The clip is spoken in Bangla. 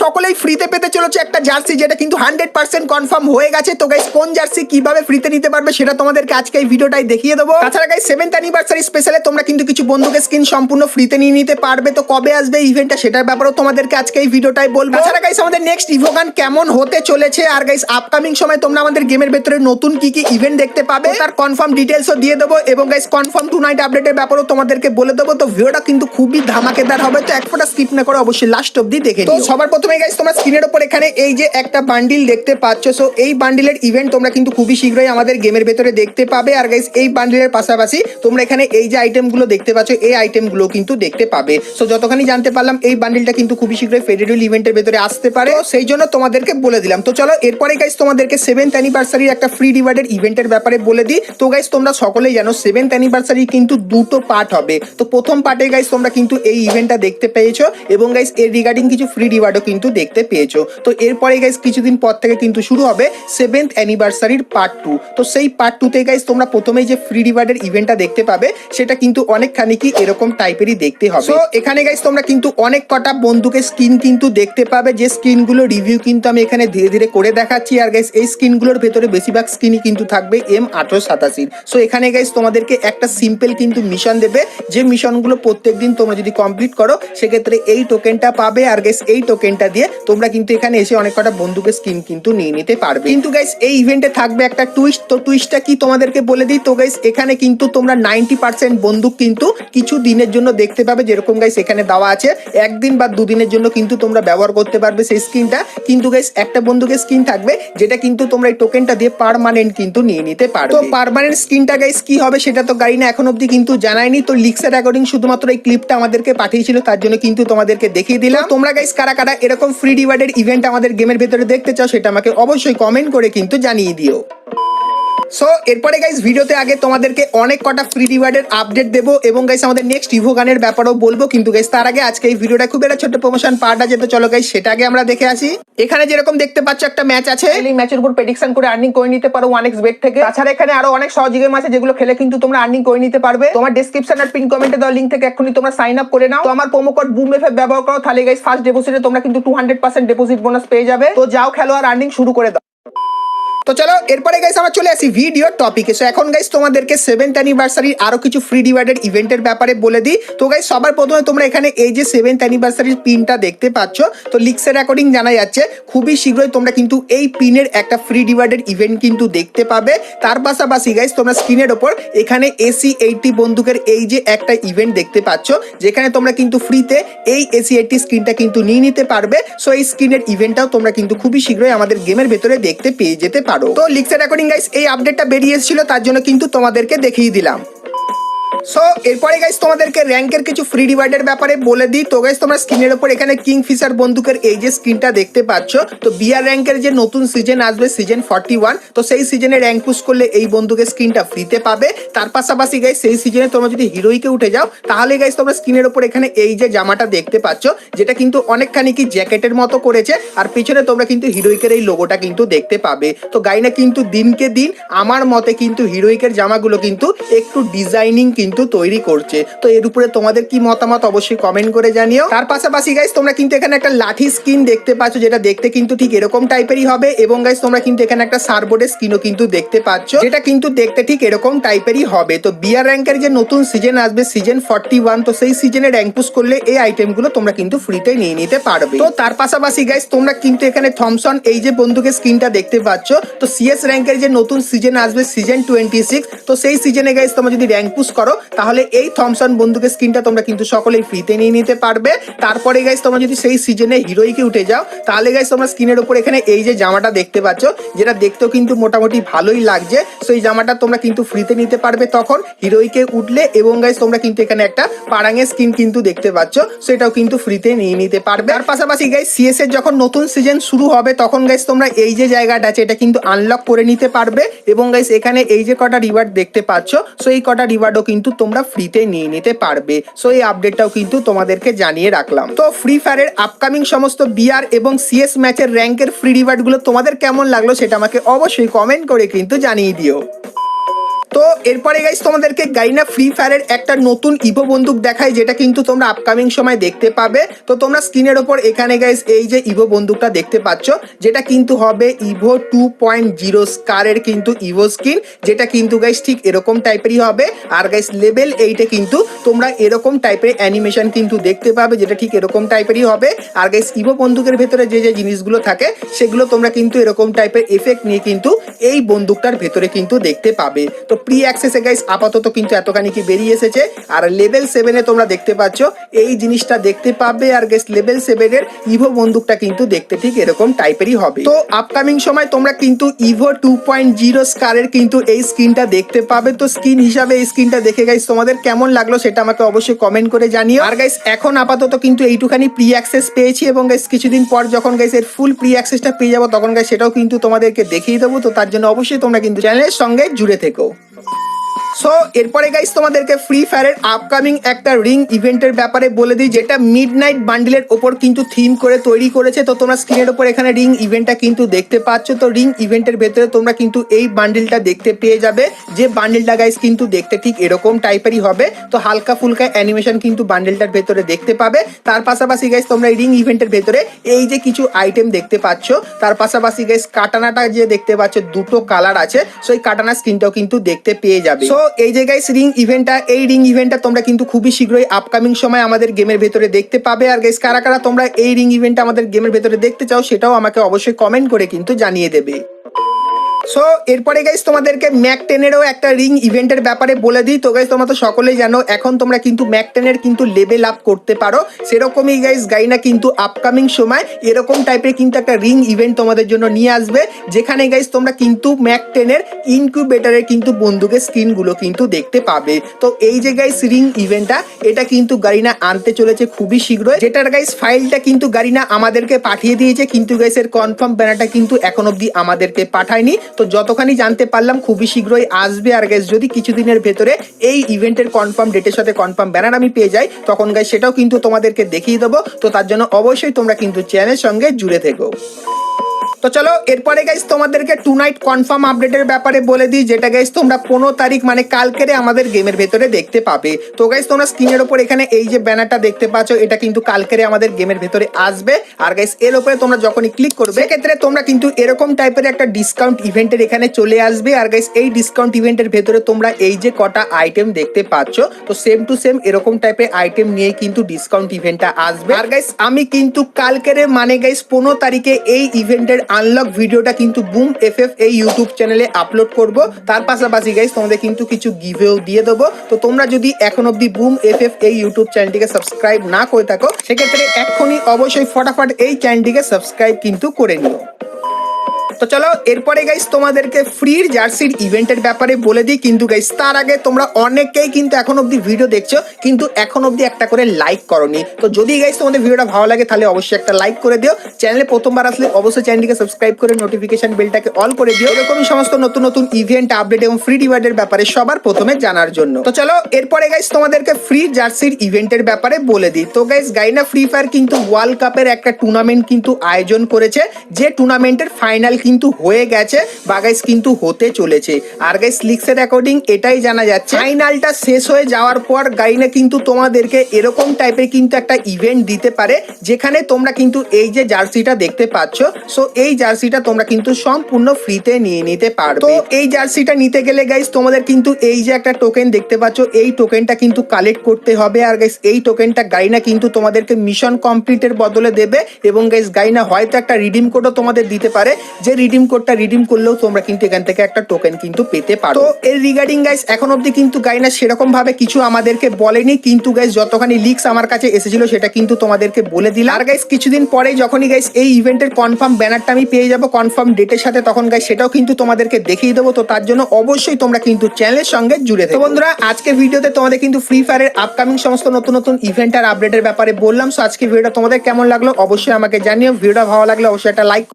সকলেই ফ্রিতে পেতে চলেছে একটা জার্সি, যেটা কিন্তু 100% কনফার্ম হয়ে গেছে। তো গাইস কোন জার্সি কিভাবে ফ্রিতে নিতে পারবে সেটা তোমাদেরকে আজকে এই ভিডিওটাই দেখিয়ে দেবো। তাছাড়া গাইস 7th অ্যানিভার্সারি স্পেশালে তোমরা কিন্তু কিছু বন্দুকের স্কিন সম্পূর্ণ ফ্রিতে নিয়ে নিতে পারবে। তো কবে আসবে ইভেন্টটা সেটার ব্যাপারেও তোমাদেরকে আজকে এই ভিডিওটাই বলবো। তাছাড়া গাইস আমাদের নেক্সট ইভোগান কেমন হতে চলেছে, আর গাইস আপকামিং সময় তোমরা আমাদের গেমের ভেতরে নতুন কি কি ইভেন্ট দেখতে পাবে তার কনফার্ম ডিটেইলসও দিয়ে দেবো, এবং গাইস কনফার্ম টু নাইট আপডেটের ব্যাপারেও তোমাদেরকে বলে দেবো। তো ভিডিওটা কিন্তু খুবই ধামাকেদার হবে, তো এক ফোঁটা স্কিপ না করে অবশ্যই লাস্ট অবধি দেখে নিও। তো সবার প্রথমে গাইস তোমরা স্ক্রিনের উপর এখানে এই যে একটা বান্ডিল দেখতে পাচ্ছ, সো এই বান্ডিলের ইভেন্ট তোমরা কিন্তু খুবই শীঘ্রই আমাদের গেমের ভেতরে দেখতে পাবে। আর গাইস এই বান্ডিলের পাশাপাশি তোমরা এখানে এই যে আইটেমগুলো দেখতে পাচ্ছ, এই আইটেমগুলো কিন্তু দেখতে পাবে। সো যতখানি জানতে পারলাম এই বান্ডিলটা কিন্তু খুবই শীঘ্রই ফেডারেল ইভেন্টের ভেতরে আসতে পারে, তো সেই জন্য তোমাদেরকে বলে দিলাম। তো চলো এরপরে গাইস তোমাদেরকে 7th অ্যানিভার্সারির একটা ফ্রি রিওয়ার্ডের ইভেন্টের ব্যাপারে বলে দিই। তো গাইস তোমরা সকলেই জানো 7th অ্যানিভার্সারি কিন্তু দুটো পার্ট হবে। তো প্রথম পার্টে গাইস তোমরা কিন্তু এই ইভেন্টটা দেখতে পেয়েছো, এবং গাইস এর রিগার্ডিং কিছু ফ্রি রিওয়ার্ডও কিন্তু দেখতে পেয়েছো। তো এরপরে গাইস কিছুদিন পর থেকে কিন্তু শুরু হবে 7th অ্যানিভার্সারির পার্ট 2। তো সেই পার্ট 2 তে গাইস তোমরা প্রথমেই যে ফ্রি রিওয়ার্ডের ইভেন্টটা দেখতে পাবে সেটা কিন্তু অনেকখানি কি এরকম টাইপেরই দেখতে হবে। তো এখানে গাইস তোমরা কিন্তু অনেক কটা বন্দুকের স্কিন কিন্তু দেখতে পাবে, যে স্কিনগুলো রিভিউ কিন্তু আমি এখানে ধীরে ধীরে করে দেখাচ্ছি। আর গাইস এই স্কিনগুলোর ভেতরে বেশিরভাগ স্কিনই কিন্তু থাকবে M1887। সো এখানে গাইস তোমাদেরকে একটা সিম্পল কিন্তু মিশন দেবে, যে মিশনগুলো প্রত্যেকদিন তোমরা যদি কমপ্লিট করো সেক্ষেত্রে এই টোকেনটা পাবে। আর গাইস এই টোকেনটা দিয়ে তোমরা কিন্তু এখানে এসে অনেক কটা বন্দুকের স্কিন কিন্তু নিয়ে নিতে পারবে। কিন্তু গাইস এই ইভেন্টে থাকবে একটা টুইস্ট। তো টুইস্টটা কি তোমাদেরকে বলে দিই। তো গাইস এখানে কিন্তু তোমরা 90% বন্দুক কিন্তু কিছু দিনের জন্য দেখতে পাবে, যেরকম গাইস এখানে দেওয়া আছে একদিন বা দুদিনের জন্য কিন্তু তোমরা ব্যবহার করতে পারবে সেই স্কিনটা। কিন্তু গাইস একটা বন্দুকের স্কিন থাকবে যেটা কিন্তু তোমরা এই টোকেনটা দিয়ে পার্মানেন্ট কিন্তু নিয়ে নিতে পারবে। তো পার্মানেন্ট স্কিনটা গাইস কি হবে সেটা তো গাইনা এখন অবধি কিন্তু জানায়নি। তো লিক্সের অ্যাকর্ডিং শুধুমাত্র এই ক্লিপটা আমাদেরকে পাঠিয়েছিল, তার জন্য কিন্তু তোমাদেরকে দেখিয়ে দিলাম। তোমরা গাইস কারা কারা এরকম ফ্রি রিওয়ার্ডের ইভেন্ট আমাদের গেমের ভেতরে দেখতে চাও সেটা আমাকে অবশ্যই কমেন্ট করে কিন্তু জানিয়ে দিও। সো এরপরে গাইস ভিডিওতে আগে তোমাদেরকে অনেক কটা ফ্রি রিওয়ার্ডের আপডেট দেবো, এবং গাইস আমাদের নেক্সট ইভোগানের ব্যাপারেও বলবো। কিন্তু গাইস তার আগে আজকে এই ভিডিওটা খুব একটা ছোট প্রমোশন পার্ট আছে, তো চলো গাইস সেটা আগে আমরা দেখে আসি। এখানে যেরকম দেখতে পাচ্ছ একটা ম্যাচ আছে, এই ম্যাচের উপর প্রেডিকশন করে আর্নিং করে নিতে পারো 1x bet থেকে। তাছাড়া এখানে আরো অনেক সহজ গেম আছে যেগুলো খেলে কিন্তু তোমরা আর্নিং করে নিতে পারবে। তোমার ডেসক্রিপশন আর পিন কমেন্টে দেওয়া লিংক থেকে এখনই তোমরা সাইন আপ করে নাও। তো আমার প্রোমো কোড BOOMFF ব্যবহার করো, তাহলে গাইস ফার্স্ট ডিপোজিটে তোমরা কিন্তু 200% ডিপোজিট বোনাস পেয়ে যাবে। তো যাও খেলো আর আর্নিং শুরু করে দাও। তো চলো এরপরে গাইস আমরা চলে আসি ভিডিও টপিকে। সো এখন গাইস তোমাদেরকে 7th অ্যানিভার্সারির আরো কিছু ফ্রি রিওয়ার্ডের ইভেন্টের ব্যাপারে বলে দিই। তো গাইস সবার প্রথমে তোমরা এখানে এই যে 7th অ্যানিভার্সারির পিনটা দেখতে পাচ্ছ, তো লিক্সের অ্যাকর্ডিং জানা যাচ্ছে খুবই শীঘ্রই তোমরা কিন্তু এই পিনের একটা ফ্রি রিওয়ার্ডের ইভেন্ট কিন্তু দেখতে পাবে। তার পাশাপাশি গাইস তোমরা স্ক্রিনের ওপর এখানে AC80 বন্দুকের এই যে একটা ইভেন্ট দেখতে পাচ্ছ, যেখানে তোমরা কিন্তু ফ্রিতে এই AC80 স্ক্রিনটা কিন্তু নিয়ে নিতে পারবে। সো এই স্ক্রিনের ইভেন্টটাও তোমরা কিন্তু খুবই শীঘ্রই আমাদের গেমের ভেতরে দেখতে পেয়ে যেতে পারো। তো লিক্সের অ্যাকর্ডিং গাইস এই আপডেটটা বেরিয়ে এসেছিল, তার জন্য কিন্তু তোমাদেরকে দেখিয়ে দিলাম। সো এরপরে গাইস তোমাদেরকে র্যাঙ্কের কিছু ফ্রি রিওয়ার্ডের ব্যাপারে বলে দিই। তো গাইস তোমরা স্ক্রিনের উপর এখানে কিংফিশার বন্দুকের এই যে স্ক্রিনটা দেখতে পাচ্ছ, তো বিআর র্যাঙ্কের যে নতুন সিজন আসবে সিজন 41, তো সেই সিজনে র্যাঙ্ক পুশ করলে এই বন্দুকের স্ক্রিনটা ফ্রিতে পাবে। তার পাশাপাশি গাইস সেই সিজনে তোমরা যদি হিরোইকে উঠে যাও, তাহলে গাইস তোমরা স্ক্রিনের উপর এখানে এই যে জামাটা দেখতে পাচ্ছ, যেটা কিন্তু অনেকখানি কি জ্যাকেটের মতো করেছে, আর পিছনে তোমরা কিন্তু হিরোইকের এই লোগোটা কিন্তু দেখতে পাবে। তো গাইনা কিন্তু দিনকে দিন আমার মতে কিন্তু হিরোইকের জামাগুলো কিন্তু একটু ডিজাইনিং কিন্তু তৈরি করছে। তো এর উপরে তোমাদের কি মতামত অবশ্যই কমেন্ট করে জানিও। তার পাশাপাশি গাইস তোমরা কিন্তু এখানে একটা লাঠি স্কিন দেখতে পাচ্ছ, যেটা দেখতে কিন্তু ঠিক এরকম টাইপেরই হবে, এবং গাইস তোমরা কিন্তু এখানে একটা সারবোর্ডের স্কিনও কিন্তু দেখতে পাচ্ছ, যেটা কিন্তু দেখতে ঠিক এরকম টাইপেরই হবে। তো বিআর র্যাঙ্কের যে নতুন সিজন আসবে সিজন 41, তো সেই সিজনে র্যাঙ্ক পুশ করলে এই আইটেমগুলো তোমরা কিন্তু ফ্রিতে নিয়ে নিতে পারবে। তো তার পাশাপাশি গাইস তোমরা কিন্তু এখানে থমসন এই যে বন্দুকের স্কিনটা দেখতে পাচ্ছ, তো সিএস র্যাঙ্কের যে নতুন সিজন আসবে সিজন 26, তো সেই সিজনে গাইস তোমরা যদি র্যাঙ্ক পুশ করো তাহলে এই থমসন বন্দুকের স্কিনটা তোমরা কিন্তু সকলেই ফ্রিতে নিয়ে নিতে পারবে। তারপরে গাইস তোমরা যদি সেই সিজনে হিরোইকে উঠে যাও, তাহলে গাইস তোমরা স্ক্রিনের উপর এখানে এই যে জামাটা দেখতে পাচ্ছ, যেটা দেখতেও কিন্তু মোটামুটি ভালোই লাগছে, সেই জামাটা তোমরা কিন্তু ফ্রিতে নিতে পারবে তখন হিরোইকে উঠলে। এবং গাইস তোমরা কিন্তু এখানে একটা পারাঙের স্কিন কিন্তু দেখতে পাচ্ছ, সেটাও কিন্তু ফ্রিতে নিয়ে নিতে পারবে। তার পাশাপাশি গাইস সিএস এর যখন নতুন সিজন শুরু হবে, তখন গাইস তোমরা এই যে জায়গাটা আছে এটা কিন্তু আনলক করে নিতে পারবে। এবং গাইস এখানে এই যে কটা রিওয়ার্ড দেখতে পাচ্ছ, সো এই কটা রিওয়ার্ডও কিন্তু তোমরা ফ্রিতে নিয়ে নিতে পারবে। সো এই আপডেটটাও কিন্তু তোমাদেরকে জানিয়ে রাখলাম। তো ফ্রি ফায়ারের আপকামিং সমস্ত বিআর এবং সিএস ম্যাচের র্যাঙ্কের ফ্রি রিওয়ার্ড গুলো তোমাদের কেমন লাগলো সেটা আমাকে অবশ্যই কমেন্ট করে কিন্তু জানিয়ে দিও। তো এরপরে গাইস তোমাদেরকে গাইনা ফ্রি ফায়ারের একটা নতুন ইভো বন্দুক দেখায়, যেটা কিন্তু তোমরা আপকামিং সময় দেখতে পাবে। তো তোমরা স্ক্রিনের ওপর এখানে গাইস এই যে ইভো বন্দুকটা দেখতে পাচ্ছ, যেটা কিন্তু হবে ইভো 2.0 স্কারের কিন্তু ইভো স্কিন, যেটা কিন্তু গাইস ঠিক এরকম টাইপেরই হবে। আর গাইস লেভেল 8-এ কিন্তু তোমরা এরকম টাইপের অ্যানিমেশন কিন্তু দেখতে পাবে, যেটা ঠিক এরকম টাইপেরই হবে। আর গাইস ইভো বন্দুকের ভেতরে যে যে জিনিসগুলো থাকে সেগুলো তোমরা কিন্তু এরকম টাইপের এফেক্ট নিয়ে কিন্তু এই বন্দুকটার ভেতরে কিন্তু দেখতে পাবে। তো প্রি অ্যাক্সেসে গাইস আপাতত কিন্তু এতখানি কি বেরিয়ে এসেছে। আর লেভেল 7-এ তোমরা দেখতে পাচ্ছ এই জিনিসটা দেখতে পাবে। আর গাইস লেভেল 7-এর ইভো বন্দুকটা কিন্তু দেখতে ঠিক এরকম টাইপেরই হবে। তো আপকামিং সময় তোমরা কিন্তু ইভো 2.0 স্কারের কিন্তু এই স্কিনটা দেখতে পাবে। তো স্কিন হিসাবে এই স্কিনটা দেখে গাইস তোমাদের কেমন লাগলো সেটা আমাকে অবশ্যই কমেন্ট করে জানিও। আর গাইস এখন আপাতত কিন্তু এইটুখানি প্রি অ্যাক্সেস পেয়েছি, এবং গাইস কিছুদিন পর যখন গাইস এর ফুল প্রি অ্যাক্সেসটা পেয়ে যাবো তখন গাইস সেটাও কিন্তু তোমাদেরকে দেখিয়ে দেবো। তো তার জন্য অবশ্যই তোমরা কিন্তু চ্যানেলের সঙ্গে জুড়ে থেকো। সো এরপরে গাইস তোমাদেরকে ফ্রি ফায়ারের আপকামিং একটা রিং ইভেন্টের ব্যাপারে বলে দিই, যেটা মিডনাইট বান্ডিলের ওপর কিন্তু থিম করে তৈরি করেছে। তো তোমরা স্ক্রিনের ওপর এখানে রিং ইভেন্টটা কিন্তু দেখতে পাচ্ছ। তো রিং ইভেন্টের ভেতরে তোমরা কিন্তু এই বান্ডিলটা দেখতে পেয়ে যাবে, যে বান্ডিলটা গাইস কিন্তু দেখতে ঠিক এরকম টাইপেরই হবে। তো হালকা ফুলকা অ্যানিমেশন কিন্তু বান্ডিলটার ভেতরে দেখতে পাবে। তার পাশাপাশি গাইস তোমরা এই রিং ইভেন্টের ভেতরে এই যে কিছু আইটেম দেখতে পাচ্ছ, তার পাশাপাশি গাইস কাটানাটা যে দেখতে পাচ্ছ দুটো কালার আছে, সো এই কাটানা স্কিনটাও কিন্তু দেখতে পেয়ে যাবে। সো এই যে গাইস রিং ইভেন্টটা, এই রিং ইভেন্টটা তোমরা কিন্তু খুবই শীঘ্রই আপকামিং সময় আমাদের গেমের ভেতরে দেখতে পাবে। আর গাইস কারা কারা তোমরা এই রিং ইভেন্টটা আমাদের গেমের ভেতরে দেখতে চাও সেটাও আমাকে অবশ্যই কমেন্ট করে কিন্তু জানিয়ে দেবে। সো এরপরে গাইস তোমাদেরকে ম্যাক 10-এরও একটা রিং ইভেন্টের ব্যাপারে বলে দিই। তো গাইস তোমরা তো সকলেই জানো এখন তোমরা কিন্তু ম্যাক 10-এর কিন্তু লেভেল আপ করতে পারো। সেরকমই গাইস গাইনা কিন্তু আপকামিং সময় এরকম টাইপের কিন্তু একটা রিং ইভেন্ট তোমাদের জন্য নিয়ে আসবে, যেখানে গাইস তোমরা কিন্তু ম্যাক 10-এর ইনকিউবেটরের কিন্তু বন্দুকের স্কিনগুলো কিন্তু দেখতে পাবে। তো এই যে গাইস রিং ইভেন্টটা, এটা কিন্তু গারিনা আনতে চলেছে খুবই শীঘ্রই, যেটার গাইস ফাইলটা কিন্তু গারিনা আমাদেরকে পাঠিয়ে দিয়েছে, কিন্তু গাইস এর কনফার্ম ব্যানারটা কিন্তু এখন অবধি আমাদেরকে পাঠায়নি। তো যতখানি জানতে পারলাম খুবই শীঘ্রই আসবে। আর গাইস যদি কিছুদিনের ভেতরে এই ইভেন্টের কনফার্ম ডেটের সাথে কনফার্ম ব্যানার আমি পেয়ে যাই তখন গাইস সেটাও কিন্তু তোমাদেরকে দেখিয়ে দেবো। তো তার জন্য অবশ্যই তোমরা কিন্তু চ্যানেলের সঙ্গে জুড়ে থেকো। তো চলো এরপরে গাইস তোমাদেরকে টু নাইট কনফার্ম আপডেটের ব্যাপারে বলে দিই, যেটা গাইস তোমরা 15 তারিখ মানে কালকেরে আমাদের গেমের ভেতরে দেখতে পাবে। তো গাইস তোমরা স্ক্রিনের উপর এখানে এই যে ব্যানারটা দেখতে পাচ্ছ, এটা কিন্তু কালকেরে আমাদের গেমের ভেতরে আসবে। আর গাইস এর উপরে তোমরা যখনই ক্লিক করবে সেক্ষেত্রে তোমরা কিন্তু এরকম টাইপের একটা ডিসকাউন্ট ইভেন্টের এখানে চলে আসবে। আর গাইস এই ডিসকাউন্ট ইভেন্টের ভেতরে তোমরা এই যে কটা আইটেম দেখতে পাচ্ছ, তো সেম টু সেম এরকম টাইপের আইটেম নিয়ে কিন্তু ডিসকাউন্ট ইভেন্টটা আসবে। আর গাইস আমি কিন্তু কালকেরে মানে গাইস 15 তারিখে এই ইভেন্টের আনলক ভিডিওটা কিন্তু বুম এফএফ এই ইউটিউব চ্যানেলে আপলোড করব। তার পাশাপাশি গাইস তোমাদের কিন্তু কিছু গিভেও দিয়ে দেবো। তো তোমরা যদি এখন অবধি বুম এফএফ এই ইউটিউব চ্যানেলটিকে সাবস্ক্রাইব না করে থাকো সেক্ষেত্রে এখনই অবশ্যই ফটাফট এই চ্যানেলটিকে সাবস্ক্রাইব কিন্তু করে নিও। তো চলো এরপরে গাইস তোমাদেরকে ফ্রি জার্সির ইভেন্টের ব্যাপারে বলে দিই, কিন্তু গাইস তার আগে তোমরা অনেকেই কিন্তু এখন অবধি ভিডিও দেখছো কিন্তু এখন অবধি একটা করে লাইক করোনি। তো যদি গাইস তোমাদের ভিডিওটা ভালো লাগে তাহলে অবশ্যই একটা লাইক করে দিও। চ্যানেলে প্রথমবার আসলে অবশ্যই চ্যানেলটিকে সাবস্ক্রাইব করে নোটিফিকেশন বেলটাকে অল করে দিও, এরকমই সমস্ত নতুন নতুন ইভেন্ট আপডেট এবং ফ্রি রিওয়ার্ডের ব্যাপারে সবার প্রথমে জানার জন্য। তো চলো এরপরে গাইস তোমাদেরকে ফ্রি জার্সির ইভেন্টের ব্যাপারে বলে দিই। তো গাইস গাইনা ফ্রি ফায়ার কিন্তু ওয়ার্ল্ড কাপের একটা টুর্নামেন্ট কিন্তু আয়োজন করেছে, যে টুর্নামেন্টের ফাইনাল কিন্তু হয়ে গেছে বা গাইস কিন্তু হতে চলেছে। আর গাইস লিক্সের অ্যাকর্ডিং এটাই জানা যাচ্ছে ফাইনালটা শেষ হয়ে যাওয়ার পর গাইনা কিন্তু তোমাদেরকে এরকম টাইপের কিন্তু একটা ইভেন্ট দিতে পারে, যেখানে তোমরা কিন্তু এই যে জার্সিটা দেখতে পাচ্ছ, সো এই জার্সিটা তোমরা কিন্তু সম্পূর্ণ ফ্রিতে নিয়ে নিতে পারবে। তো এই জার্সিটা নিতে গেলে গাইস তোমাদের কিন্তু এই যে একটা টোকেন দেখতে পাচ্ছ, এই টোকেনটা কিন্তু কালেক্ট করতে হবে। আর গাইস এই টোকেনটা গাইনা কিন্তু তোমাদেরকে মিশন কমপ্লিটের বদলে দেবে, এবং গাইস গাইনা হয়তো একটা রিডিম কোডও তোমাদের দিতে পারে, যে রিডিম কোডটা রিডিম করলেও তোমরা কিন্তু এখান থেকে একটা টোকেন কিন্তু পেতে পারো। তো এর রিগার্ডিং গাইস এখন অবধি কিন্তু গাইনা সেরকম ভাবে কিছু আমাদেরকে বলেনি, কিন্তু গাইস যতখানি লিক্স আমার কাছে এসেছিল সেটা কিন্তু তোমাদেরকে বলে দিলাম। আর গাইস কিছুদিন পরে যখনই গাইস এই ইভেন্টের কনফার্ম ব্যানারটা আমি পেয়ে যাবো কনফার্ম ডেটের সাথে, তখন গাইস সেটাও কিন্তু তোমাদেরকে দেখিয়ে দেবো। তো তার জন্য অবশ্যই তোমরা কিন্তু চ্যানেলের সঙ্গে জুড়ে থেকো। তো বন্ধুরা আজকে ভিডিওতে তোমাদের কিন্তু ফ্রি ফায়ারের আপকামিং সমস্ত নতুন নতুন ইভেন্ট আর আপডেটের ব্যাপারে বললাম। সো আজকে ভিডিওটা তোমাদের কেমন লাগলো অবশ্যই আমাকে জানিও। ভিডিওটা ভালো লাগলে অবশ্যই একটা লাইক